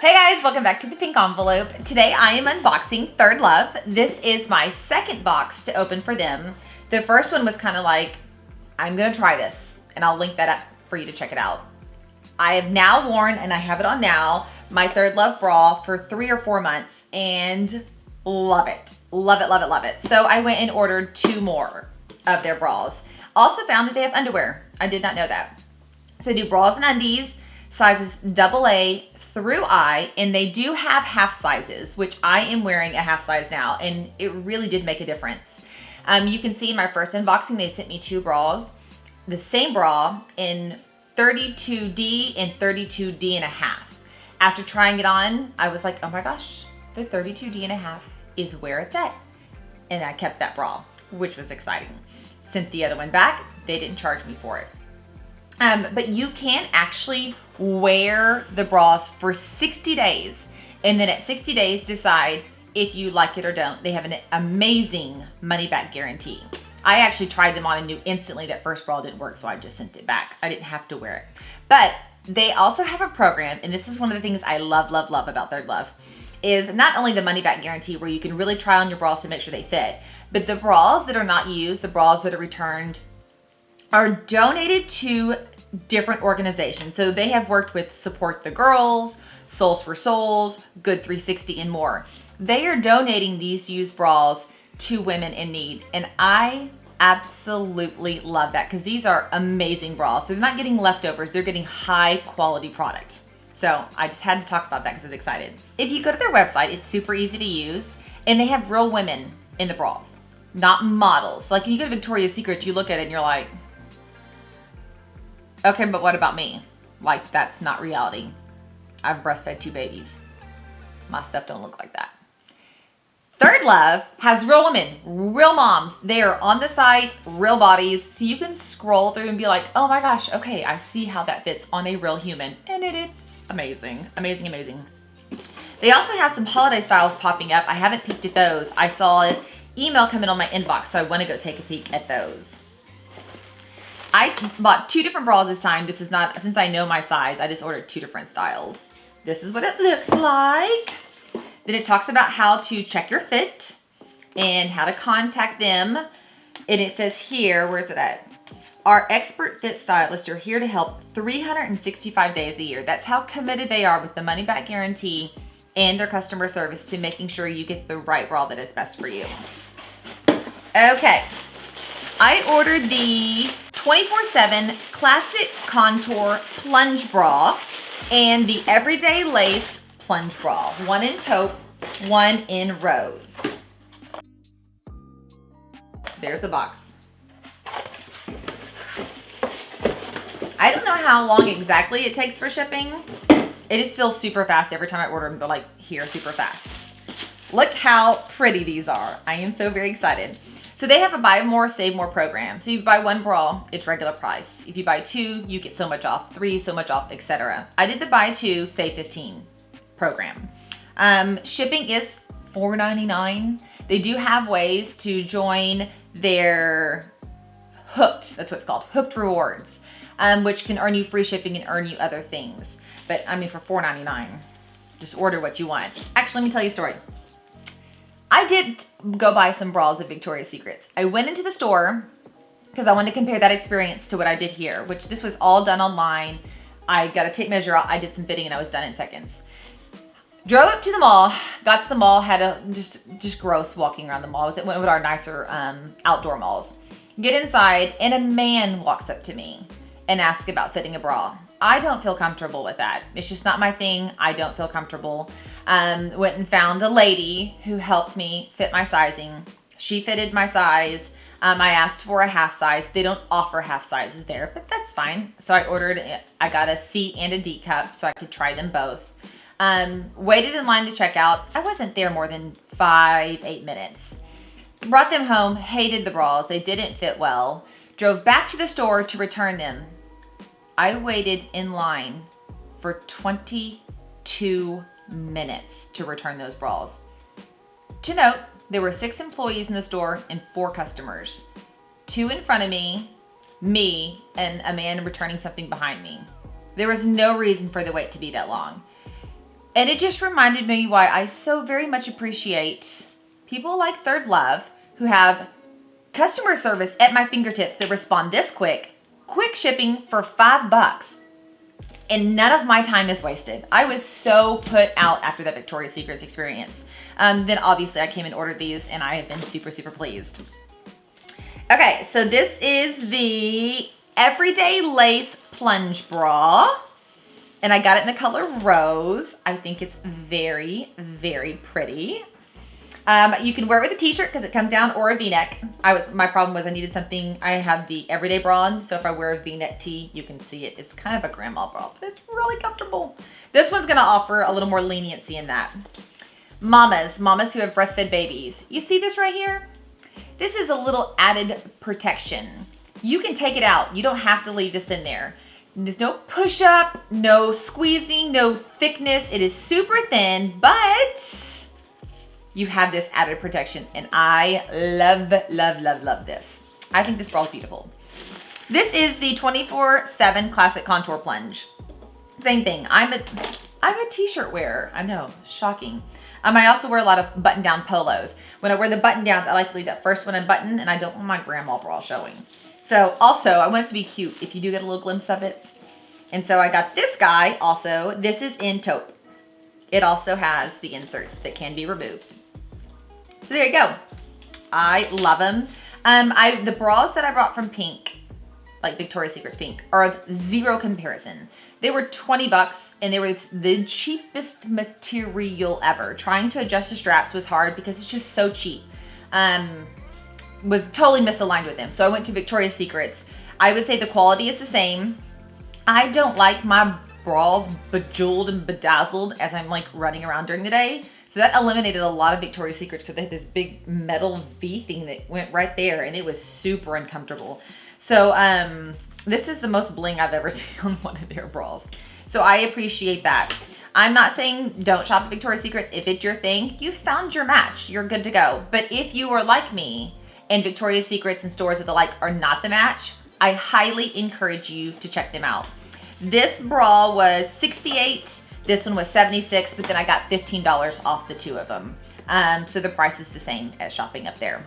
Hey guys, welcome back to the pink envelope. Today I am unboxing ThirdLove. This is my second box to open for them. The first one was kind of like, I'm gonna try this, and I'll link that up for you to check it out. I have now worn, and I have it on now, my ThirdLove bra for 3 or 4 months, and love it. Love it, love it, love it. So I went and ordered 2 more of their bras. Also found that they have underwear. I did not know that. So they do bras and undies, sizes AA through I, and they do have half sizes, which I am wearing a half size now, and it really did make a difference. You can see in my first unboxing, they sent me 2 bras, the same bra in 32D and 32D and a half. After trying it on, I was like, oh my gosh, the 32D and a half is where it's at. And I kept that bra, which was exciting. Sent the other one back, they didn't charge me for it. But you can actually wear the bras for 60 days. And then at 60 days, decide if you like it or don't. They have an amazing money back guarantee. I actually tried them on and knew instantly that first bra didn't work, so I just sent it back. I didn't have to wear it. But they also have a program, and this is one of the things I love, love, love about ThirdLove, is not only the money back guarantee where you can really try on your bras to make sure they fit, but the bras that are not used, the bras that are returned, are donated to different organizations. So they have worked with Support the Girls, Souls for Souls, Good 360, and more. They are donating these used bras to women in need. And I absolutely love that because these are amazing bras. They're not getting leftovers, they're getting high quality product. So I just had to talk about that because I was excited. If you go to their website, it's super easy to use, and they have real women in the bras, not models. Like when you go to Victoria's Secret, you look at it and you're like, okay, but what about me? Like, that's not reality. I've breastfed 2 babies. My stuff don't look like that. ThirdLove has real women, real moms. They are on the site, real bodies, so you can scroll through and be like, oh my gosh, okay, I see how that fits on a real human. And it's amazing, amazing, amazing. They also have some holiday styles popping up. I haven't peeked at those. I saw an email come in on my inbox, so I want to go take a peek at those. I bought 2 different bras this time. This is not, since I know my size, I just ordered 2 different styles. This is what it looks like. Then it talks about how to check your fit and how to contact them. And it says here, where is it at? Our expert fit stylists are here to help 365 days a year. That's how committed they are with the money back guarantee and their customer service to making sure you get the right bra that is best for you. Okay, I ordered the 24/7 Classic Contour Plunge Bra and the Everyday Lace Plunge Bra. 1 in taupe, 1 in rose. There's the box. I don't know how long exactly it takes for shipping. It just feels super fast every time I order them. Go like here, super fast. Look how pretty these are. I am so very excited. So they have a buy more, save more program. So you buy 1 bra, it's regular price. If you buy 2, you get so much off, 3, so much off, etc. I did the buy 2, save 15 program. Shipping is $4.99. They do have ways to join their Hooked, that's what it's called, Hooked Rewards, which can earn you free shipping and earn you other things. But I mean, for $4.99, just order what you want. Actually, let me tell you a story. I did go buy some bras at Victoria's Secrets. I went into the store because I wanted to compare that experience to what I did here, which this was all done online. I got a tape measure out, I did some fitting, and I was done in seconds. Drove up to the mall, got to the mall, had a just gross walking around the mall. It went with our nicer outdoor malls. Get inside, and a man walks up to me and asks about fitting a bra. I don't feel comfortable with that. It's just not my thing. I don't feel comfortable. Went and found a lady who helped me fit my sizing. She fitted my size. I asked for a half size. They don't offer half sizes there, but that's fine. So I ordered it. I got a C and a D cup so I could try them both. Waited in line to check out. I wasn't there more than 8 minutes. Brought them home, hated the bras. They didn't fit well. Drove back to the store to return them. I waited in line for 22 minutes to return those bras. To note, there were 6 employees in the store and 4 customers. 2 in front of me, and a man returning something behind me. There was no reason for the wait to be that long. And it just reminded me why I so very much appreciate people like ThirdLove who have customer service at my fingertips that respond this quick shipping for $5. And none of my time is wasted. I was so put out after that Victoria's Secrets experience. Then obviously I came and ordered these and I have been super, super pleased. Okay, so this is the Everyday Lace Plunge Bra. And I got it in the color rose. I think it's very, very pretty. You can wear it with a t-shirt because it comes down, or a v-neck. My problem was I needed something. I have the everyday bra on, so if I wear a v-neck tee, you can see it. It's kind of a grandma bra, but it's really comfortable. This one's gonna offer a little more leniency in that. Mamas who have breastfed babies. You see this right here? This is a little added protection. You can take it out. You don't have to leave this in there. There's no push-up, no squeezing, no thickness. It is super thin, but you have this added protection, and I love, love, love, love this. I think this bra is beautiful. This is the 24/7 Classic Contour Plunge. Same thing. I'm a t-shirt wearer. I know, shocking. I also wear a lot of button-down polos. When I wear the button-downs, I like to leave that first one unbuttoned, and I don't want my grandma bra showing. So also, I want it to be cute if you do get a little glimpse of it. And so I got this guy also. This is in taupe. It also has the inserts that can be removed. So there you go. I love them. The bras that I brought from Pink, like Victoria's Secret's Pink, are of zero comparison. They were $20 and they were the cheapest material ever. Trying to adjust the straps was hard because it's just so cheap. Was totally misaligned with them. So I went to Victoria's Secret's. I would say the quality is the same. I don't like my bras bejeweled and bedazzled as I'm like running around during the day. So that eliminated a lot of Victoria's Secrets because they had this big metal V thing that went right there and it was super uncomfortable. So this is the most bling I've ever seen on one of their bras. So I appreciate that. I'm not saying don't shop at Victoria's Secrets. If it's your thing, you found your match. You're good to go. But if you are like me and Victoria's Secrets and stores of the like are not the match, I highly encourage you to check them out. This bra was $68. This one was $76, but then I got $15 off the two of them. So the price is the same as shopping up there.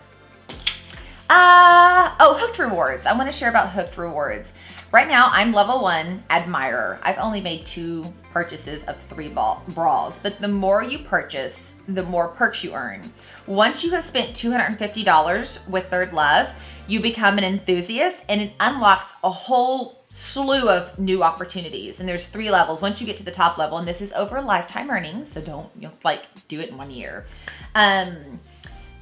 Hooked Rewards. I want to share about Hooked Rewards. Right now, I'm level 1 admirer. I've only made 2 purchases of 3 bras, but the more you purchase, the more perks you earn. Once you have spent $250 with ThirdLove, you become an enthusiast and it unlocks a whole slew of new opportunities. And there's 3 levels. Once you get to the top level, and this is over lifetime earnings, so don't like do it in 1 year.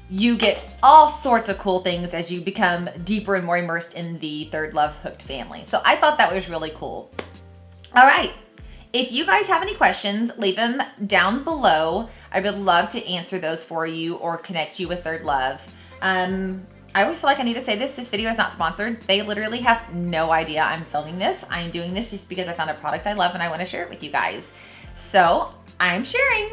You get all sorts of cool things as you become deeper and more immersed in the ThirdLove Hooked family. So I thought that was really cool. All right. If you guys have any questions, leave them down below. I would love to answer those for you or connect you with ThirdLove. I always feel like I need to say this. This video is not sponsored. They literally have no idea I'm filming this. I'm doing this just because I found a product I love and I want to share it with you guys. So I'm sharing.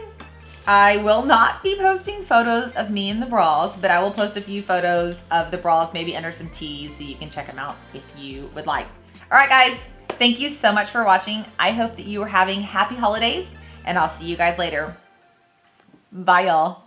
I will not be posting photos of me in the bras, but I will post a few photos of the bras, maybe under some teas, so you can check them out if you would like. All right, guys, thank you so much for watching. I hope that you are having happy holidays, and I'll see you guys later. Bye, y'all.